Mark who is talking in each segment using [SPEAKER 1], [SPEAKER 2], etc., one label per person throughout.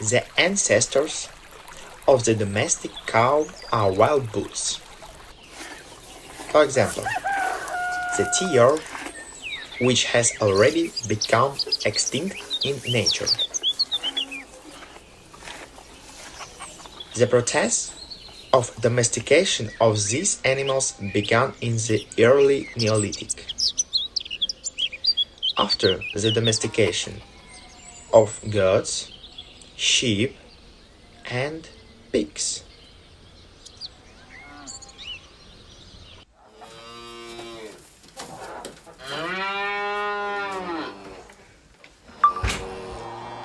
[SPEAKER 1] The ancestors of the domestic cow are wild bulls. For example, the deer, which has already become extinct in nature. The process of domestication of these animals began in the early Neolithic. After the domestication of goats, sheep, and pigs.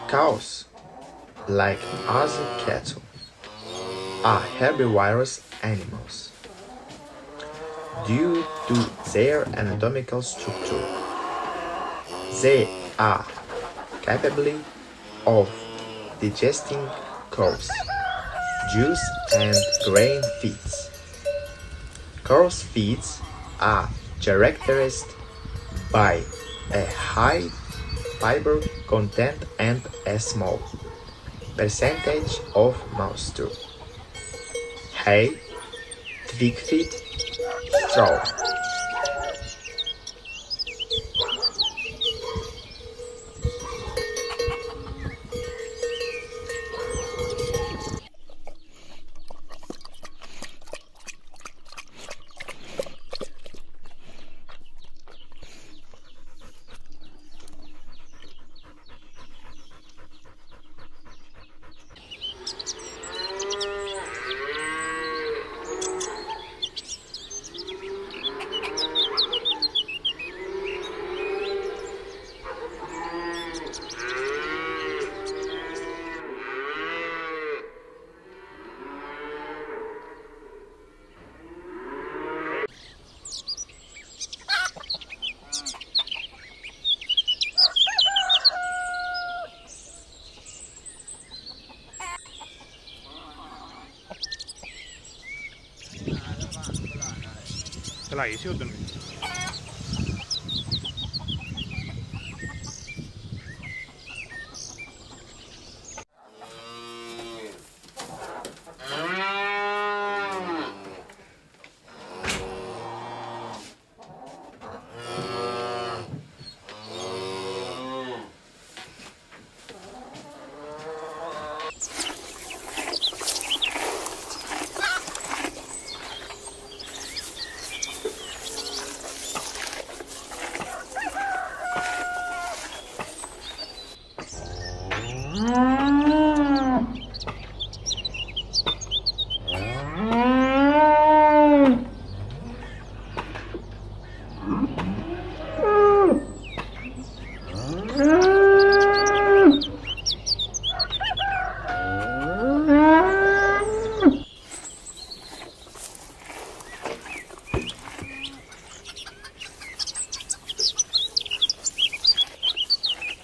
[SPEAKER 1] Cows, like other cattle, are herbivorous animals. Due to their anatomical structure, they are capable of digesting coarse, juice and grain feeds. Coarse feeds are characterized by a high fiber content and a small percentage of moisture. Hay, twig feed, straw.
[SPEAKER 2] Telah isi udah.
[SPEAKER 3] Mm-hmm.